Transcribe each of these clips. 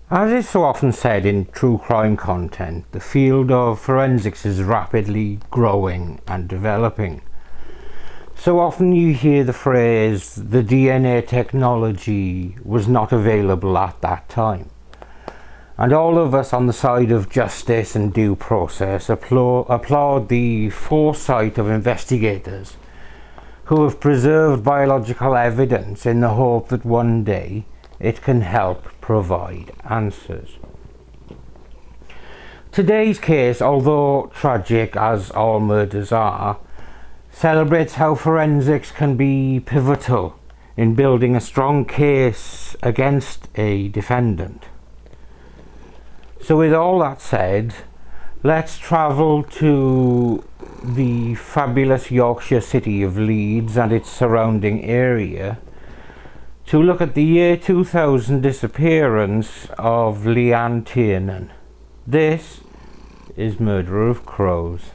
As is so often said in true crime content, the field of forensics is rapidly growing and developing. So often you hear the phrase, the DNA technology was not available at that time. And all of us on the side of justice and due process applaud the foresight of investigators who have preserved biological evidence in the hope that one day it can help provide answers. Today's case, although tragic as all murders are, celebrates how forensics can be pivotal in building a strong case against a defendant. So with all that said, let's travel to the fabulous Yorkshire city of Leeds and its surrounding area to look at the year 2000 disappearance of Leanne Tiernan. This is Murder of Crows.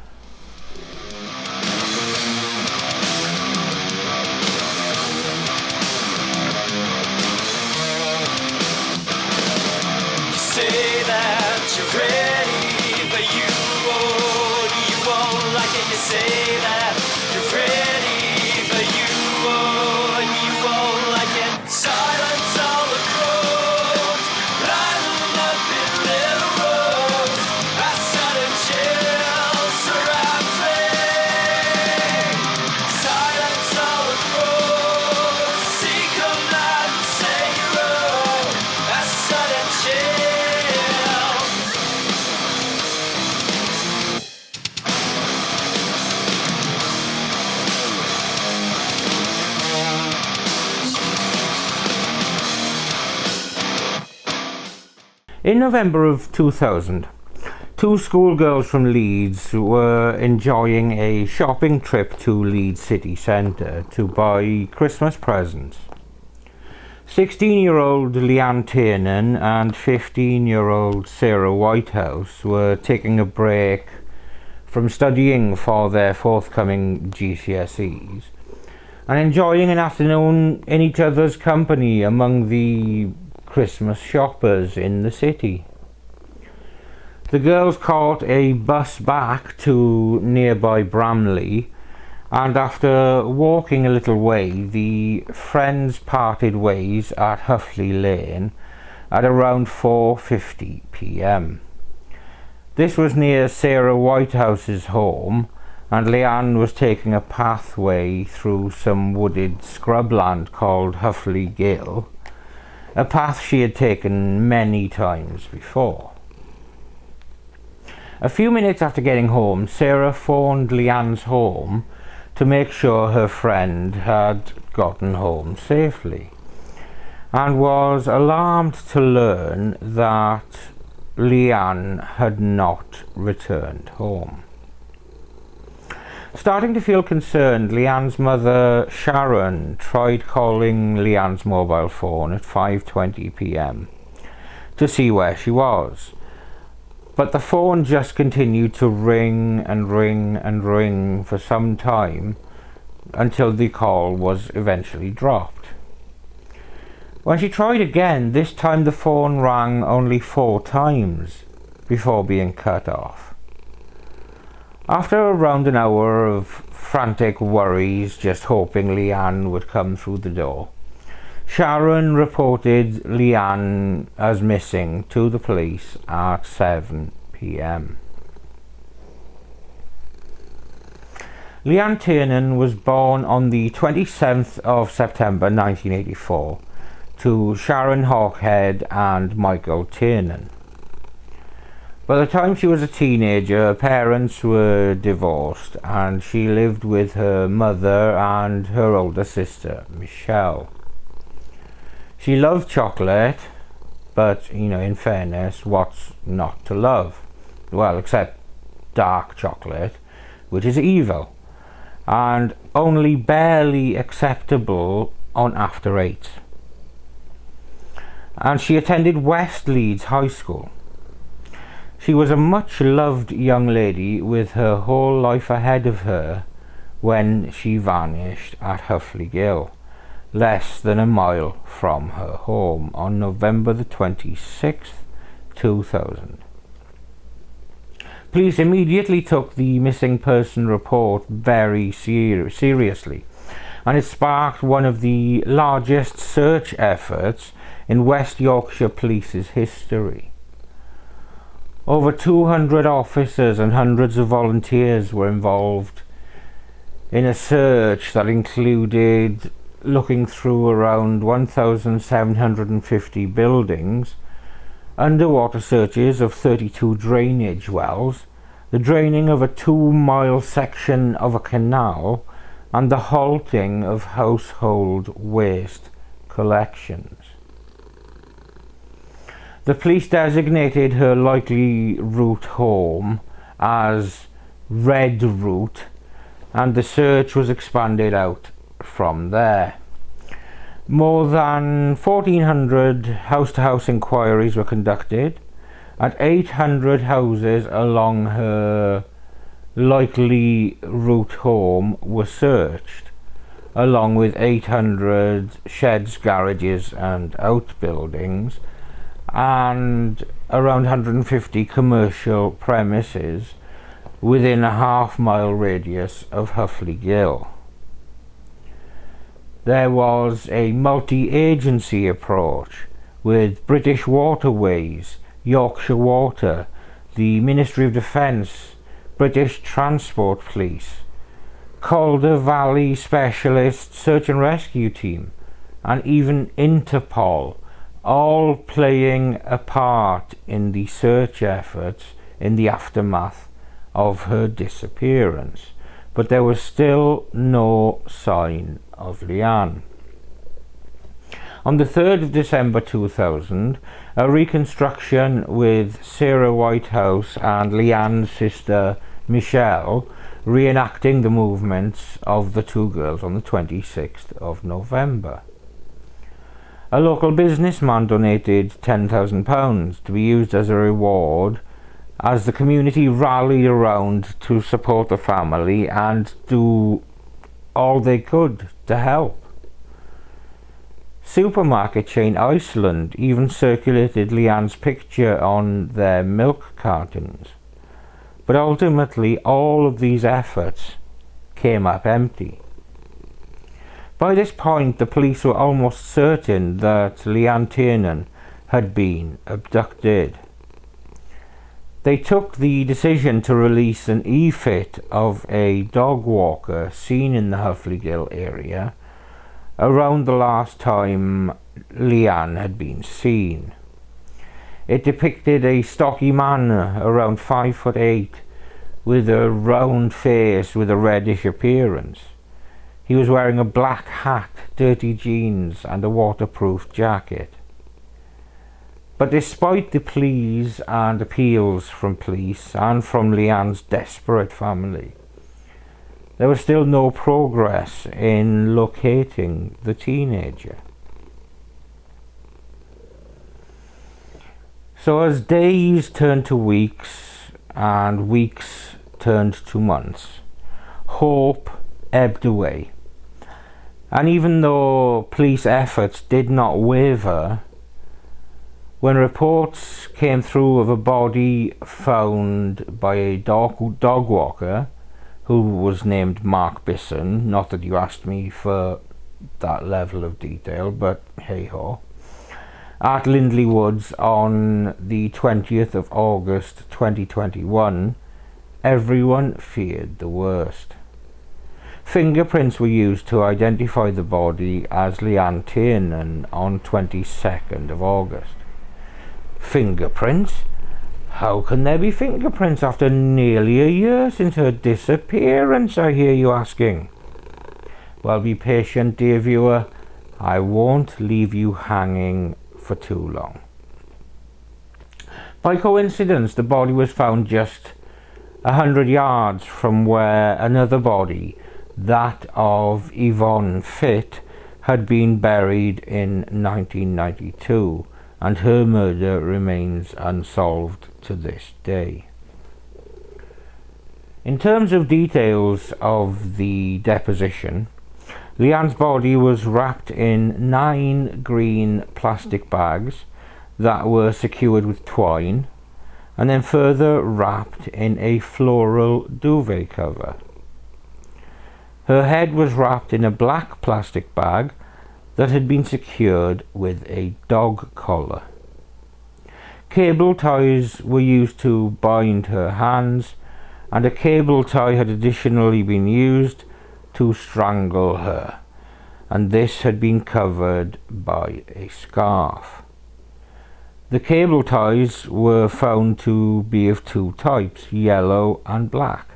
In November of 2000, two schoolgirls from Leeds were enjoying a shopping trip to Leeds city centre to buy Christmas presents. 16-year-old Leanne Tiernan and 15-year-old Sarah Whitehouse were taking a break from studying for their forthcoming GCSEs and enjoying an afternoon in each other's company among the Christmas shoppers in the city. The girls caught a bus back to nearby Bramley, and after walking a little way, the friends parted ways at Huffley Lane at around 4:50 p.m. This was near Sarah Whitehouse's home, and Leanne was taking a pathway through some wooded scrubland called Huffley Gill, a path she had taken many times before. A few minutes after getting home, Sarah phoned Leanne's home to make sure her friend had gotten home safely, and was alarmed to learn that Leanne had not returned home. Starting to feel concerned, Leanne's mother, Sharon, tried calling Leanne's mobile phone at 5:20 p.m. to see where she was. But the phone just continued to ring and ring and ring for some time until the call was eventually dropped. When she tried again, this time the phone rang only 4 times before being cut off. After around an hour of frantic worries, just hoping Leanne would come through the door, Sharon reported Leanne as missing to the police at 7 p.m. Leanne Tiernan was born on the 27th of September 1984 to Sharon Hawkhead and Michael Tiernan. By the time she was a teenager, her parents were divorced and she lived with her mother and her older sister, Michelle. She loved chocolate, but, in fairness, what's not to love? Well, except dark chocolate, which is evil, and only barely acceptable on after 8. And she attended West Leeds High School. She was a much loved young lady with her whole life ahead of her when she vanished at Huffley Gill, less than a mile from her home on November the 26th, 2000. Police immediately took the missing person report very seriously, and it sparked one of the largest search efforts in West Yorkshire Police's history. Over 200 officers and hundreds of volunteers were involved in a search that included looking through around 1,750 buildings, underwater searches of 32 drainage wells, the draining of a 2-mile section of a canal, and the halting of household waste collections. The police designated her likely route home as Red Route, and the search was expanded out from there. More than 1,400 house-to-house inquiries were conducted, and 800 houses along her likely route home were searched, along with 800 sheds, garages and outbuildings, and around 150 commercial premises within a half-mile radius of Huffley Gill. There was a multi-agency approach with British Waterways, Yorkshire Water, the Ministry of Defence, British Transport Police, Calder Valley Specialist Search and Rescue Team, and even Interpol, all playing a part in the search efforts in the aftermath of her disappearance. But there was still no sign of Leanne. On the 3rd of December 2000, a reconstruction with Sarah Whitehouse and Leanne's sister Michelle reenacting the movements of the two girls on the 26th of November. A local businessman donated £10,000 to be used as a reward as the community rallied around to support the family and do all they could to help. Supermarket chain Iceland even circulated Leanne's picture on their milk cartons. But ultimately all of these efforts came up empty. By this point the police were almost certain that Leanne Tiernan had been abducted. They took the decision to release an e-fit of a dog walker seen in the Huffley Gill area around the last time Leanne had been seen. It depicted a stocky man around 5'8" with a round face with a reddish appearance. He was wearing a black hat, dirty jeans and a waterproof jacket. But despite the pleas and appeals from police and from Leanne's desperate family, there was still no progress in locating the teenager. So as days turned to weeks and weeks turned to months, hope ebbed away. And even though police efforts did not waver, when reports came through of a body found by a dog walker who was named Mark Bisson, not that you asked me for that level of detail, but hey ho, at Lindley Woods on the 20th of August 2021, everyone feared the worst. Fingerprints were used to identify the body as Leanne Tiernan on 22nd of August. Fingerprints? How can there be fingerprints after nearly a year since her disappearance, I hear you asking? Well, be patient, dear viewer. I won't leave you hanging for too long. By coincidence, the body was found just 100 yards from where another body, that of Yvonne Fitt, had been buried in 1992. And her murder remains unsolved to this day. In terms of details of the deposition, Leanne's body was wrapped in 9 green plastic bags that were secured with twine, and then further wrapped in a floral duvet cover. Her head was wrapped in a black plastic bag that had been secured with a dog collar. Cable ties were used to bind her hands, and a cable tie had additionally been used to strangle her, and this had been covered by a scarf. The cable ties were found to be of 2 types, yellow and black.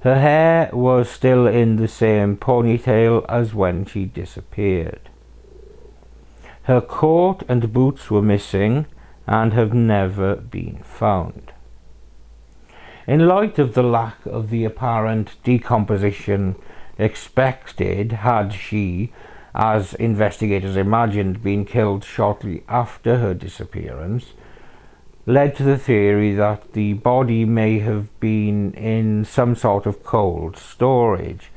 Her hair was still in the same ponytail as when she disappeared. Her coat and boots were missing and have never been found. In light of the lack of the apparent decomposition expected had she, as investigators imagined, been killed shortly after her disappearance, led to the theory that the body may have been in some sort of cold storage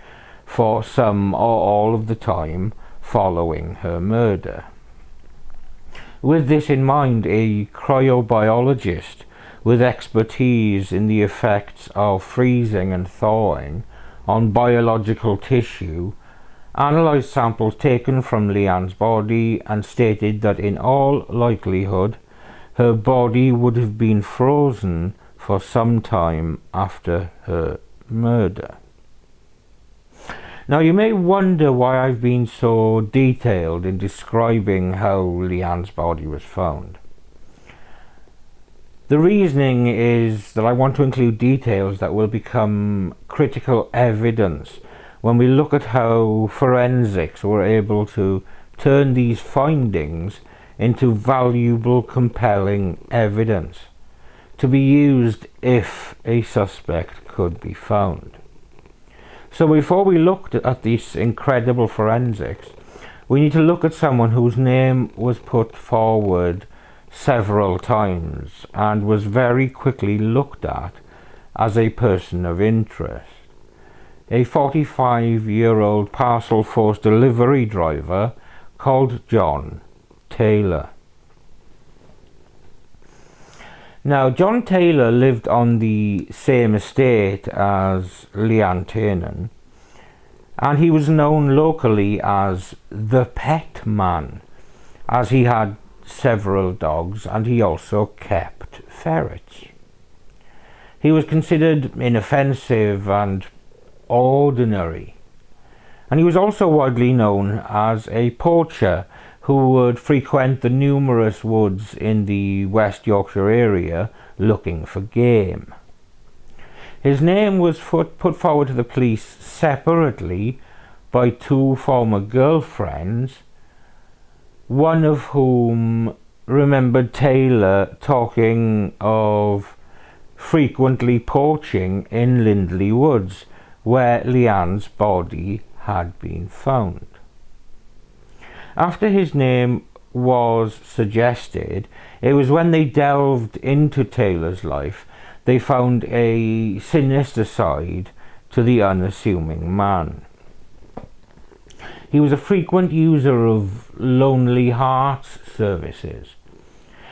for some or all of the time following her murder. With this in mind, a cryobiologist with expertise in the effects of freezing and thawing on biological tissue analysed samples taken from Leanne's body and stated that in all likelihood her body would have been frozen for some time after her murder. Now you may wonder why I've been so detailed in describing how Leanne's body was found. The reasoning is that I want to include details that will become critical evidence when we look at how forensics were able to turn these findings into valuable, compelling evidence to be used if a suspect could be found. So before we looked at this incredible forensics, we need to look at someone whose name was put forward several times and was very quickly looked at as a person of interest. A 45-year-old parcel force delivery driver called John Taylor. Now, John Taylor lived on the same estate as Leanne Tiernan, and he was known locally as the Pet Man, as he had several dogs and he also kept ferrets. He was considered inoffensive and ordinary, and he was also widely known as a poacher who would frequent the numerous woods in the West Yorkshire area looking for game. His name was put forward to the police separately by 2 former girlfriends, one of whom remembered Taylor talking of frequently poaching in Lindley Woods, where Leanne's body had been found. After his name was suggested, it was when they delved into Taylor's life they found a sinister side to the unassuming man. He was a frequent user of Lonely Hearts services,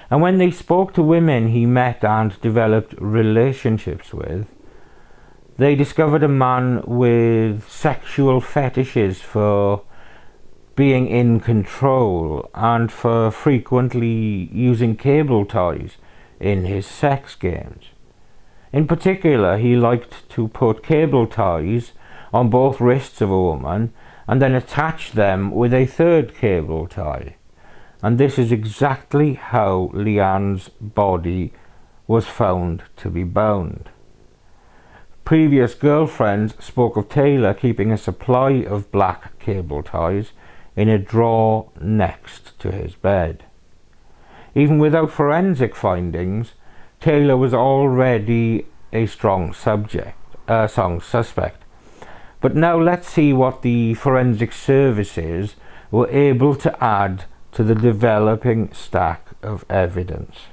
and when they spoke to women he met and developed relationships with, they discovered a man with sexual fetishes for being in control and for frequently using cable ties in his sex games. In particular, he liked to put cable ties on both wrists of a woman and then attach them with a third cable tie. And this is exactly how Leanne's body was found to be bound. Previous girlfriends spoke of Taylor keeping a supply of black cable ties in a drawer next to his bed. Even without forensic findings, Taylor was already a strong suspect. But now let's see what the forensic services were able to add to the developing stack of evidence.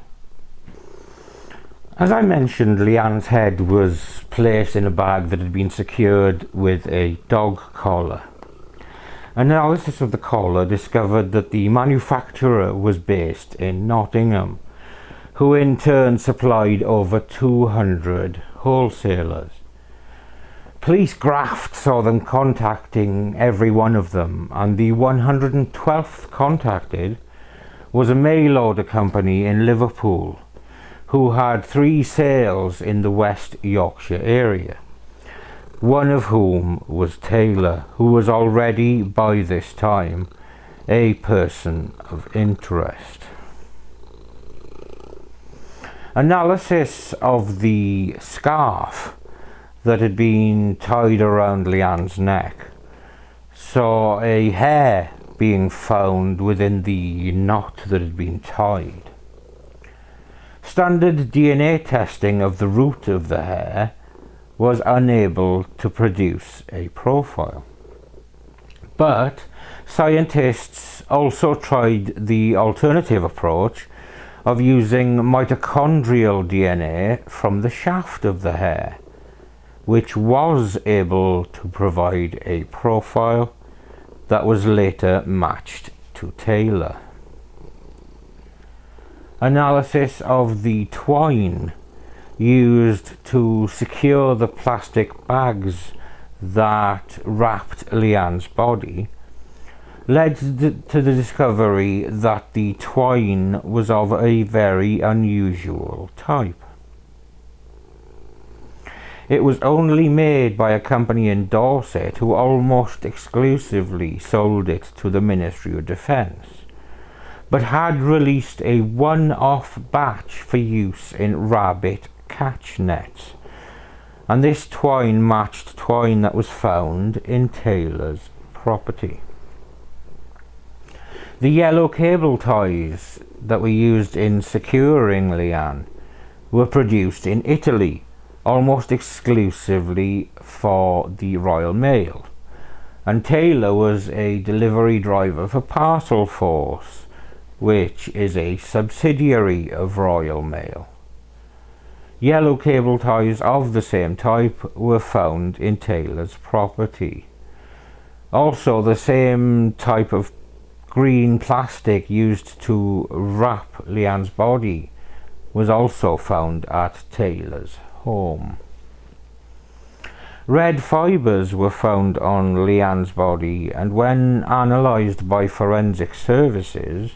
As I mentioned, Leanne's head was placed in a bag that had been secured with a dog collar. Analysis of the collar discovered that the manufacturer was based in Nottingham, who in turn supplied over 200 wholesalers. Police graft saw them contacting every one of them, and the 112th contacted was a mail order company in Liverpool, who had 3 sales in the West Yorkshire area, one of whom was Taylor, who was already by this time a person of interest. Analysis of the scarf that had been tied around Leanne's neck saw a hair being found within the knot that had been tied. Standard DNA testing of the root of the hair was unable to produce a profile. But scientists also tried the alternative approach of using mitochondrial DNA from the shaft of the hair, which was able to provide a profile that was later matched to Taylor. Analysis of the twine used to secure the plastic bags that wrapped Leanne's body led to the discovery that the twine was of a very unusual type. It was only made by a company in Dorset who almost exclusively sold it to the Ministry of Defence, but had released a one-off batch for use in rabbit catch nets, and this twine matched twine that was found in Taylor's property. The yellow cable ties that were used in securing Leanne were produced in Italy, almost exclusively for the Royal Mail, and Taylor was a delivery driver for Parcel Force, which is a subsidiary of Royal Mail. Yellow cable ties of the same type were found in Taylor's property. Also, the same type of green plastic used to wrap Leanne's body was also found at Taylor's home. Red fibres were found on Leanne's body, and when analysed by forensic services,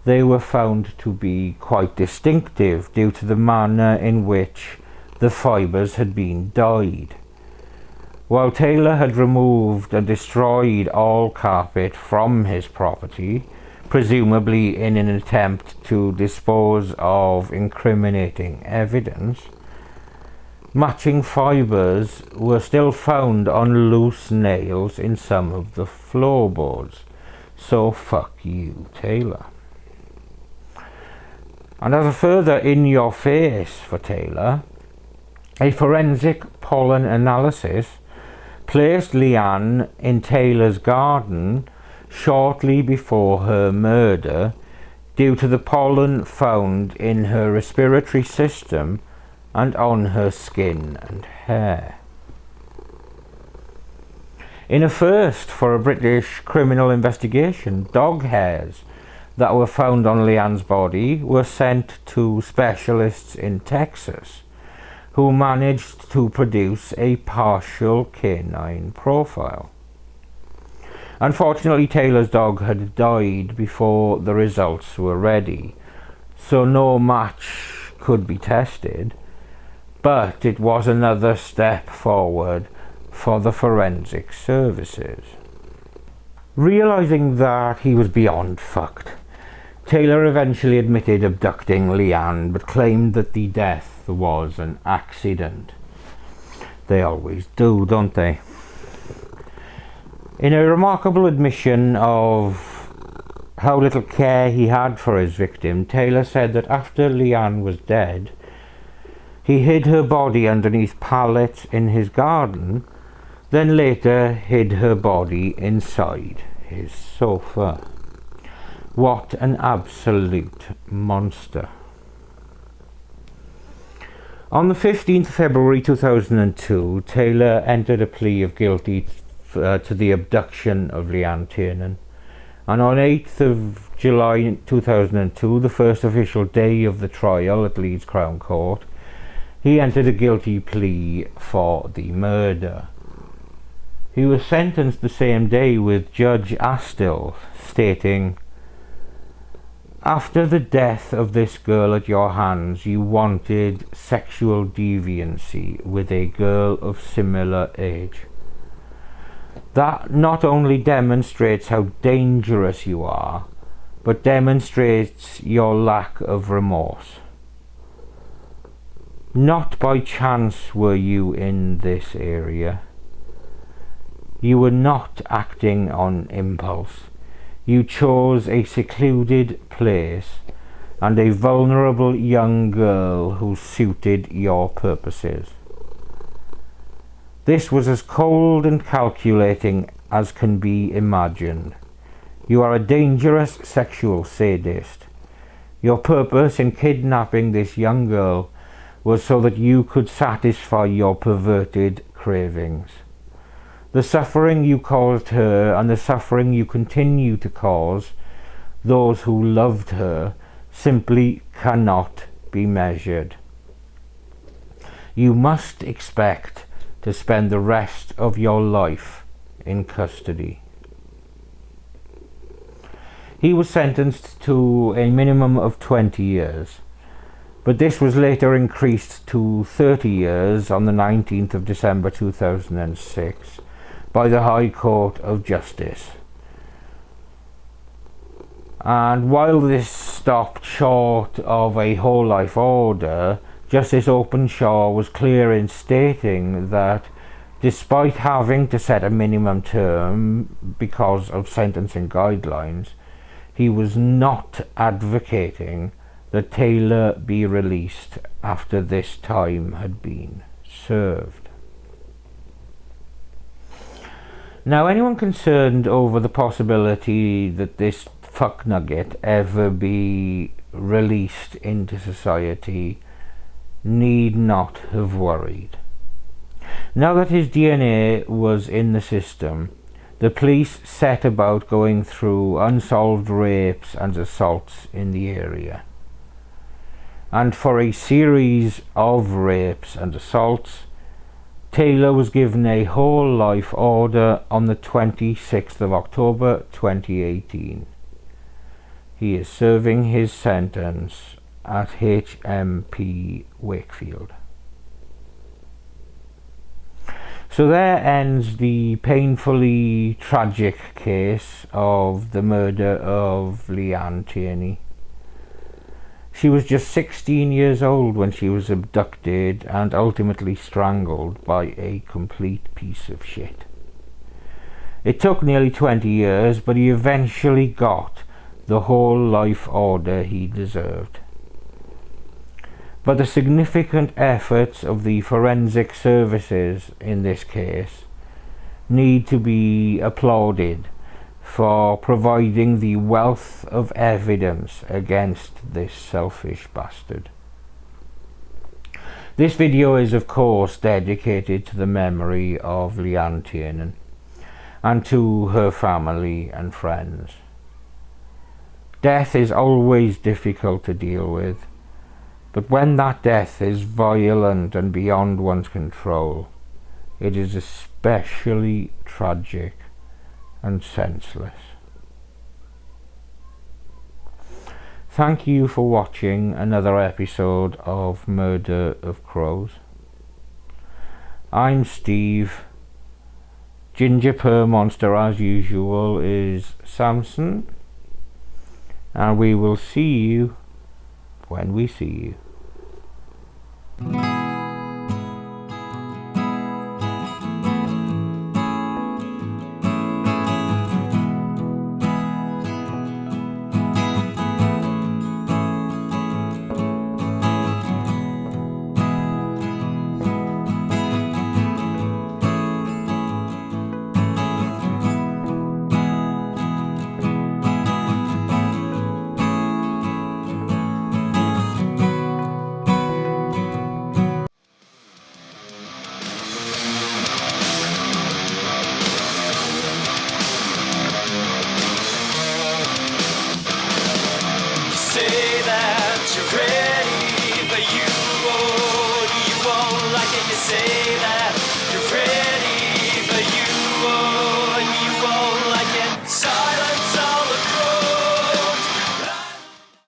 they were found to be quite distinctive due to the manner in which the fibres had been dyed. While Taylor had removed and destroyed all carpet from his property, presumably in an attempt to dispose of incriminating evidence, matching fibres were still found on loose nails in some of the floorboards. So fuck you, Taylor. And as a further in-your-face for Taylor, a forensic pollen analysis placed Leanne in Taylor's garden shortly before her murder due to the pollen found in her respiratory system and on her skin and hair. In a first for a British criminal investigation, dog hairs that were found on Leanne's body were sent to specialists in Texas, who managed to produce a partial canine profile. Unfortunately, Taylor's dog had died before the results were ready, so no match could be tested, but it was another step forward for the forensic services. Realising that he was beyond fucked, Taylor eventually admitted abducting Leanne, but claimed that the death was an accident. They always do, don't they? In a remarkable admission of how little care he had for his victim, Taylor said that after Leanne was dead, he hid her body underneath pallets in his garden, then later hid her body inside his sofa. What an absolute monster. On the 15th of February 2002, Taylor entered a plea of guilty to the abduction of Leanne Tiernan. And on 8th of July 2002, the first official day of the trial at Leeds Crown Court, he entered a guilty plea for the murder. He was sentenced the same day, with Judge Astill stating, "After the death of this girl at your hands, you wanted sexual deviancy with a girl of similar age. That not only demonstrates how dangerous you are, but demonstrates your lack of remorse. Not by chance were you in this area. You were not acting on impulse. You chose a secluded place and a vulnerable young girl who suited your purposes. This was as cold and calculating as can be imagined. You are a dangerous sexual sadist. Your purpose in kidnapping this young girl was so that you could satisfy your perverted cravings. The suffering you caused her and the suffering you continue to cause those who loved her simply cannot be measured. You must expect to spend the rest of your life in custody." He was sentenced to a minimum of 20 years, but this was later increased to 30 years on the 19th of December 2006 by the High Court of Justice. And while this stopped short of a whole life order, Justice Openshaw was clear in stating that despite having to set a minimum term because of sentencing guidelines, he was not advocating that Taylor be released after this time had been served. Now, anyone concerned over the possibility that this fucknugget ever be released into society need not have worried. Now that his DNA was in the system, the police set about going through unsolved rapes and assaults in the area. And for a series of rapes and assaults, Taylor was given a whole life order on the 26th of October 2018. He is serving his sentence at HMP Wakefield. So there ends the painfully tragic case of the murder of Leanne Tiernan. She was just 16 years old when she was abducted and ultimately strangled by a complete piece of shit. It took nearly 20 years, but he eventually got the whole life order he deserved. But the significant efforts of the forensic services in this case need to be applauded for providing the wealth of evidence against this selfish bastard. This video is of course dedicated to the memory of Leanne Tiernan and to her family and friends. Death is always difficult to deal with, but when that death is violent and beyond one's control, it is especially tragic and senseless. Thank you for watching another episode of Murder of Crows. I'm Steve. Ginger Purr Monster as usual is Samson, and we will see you when we see you.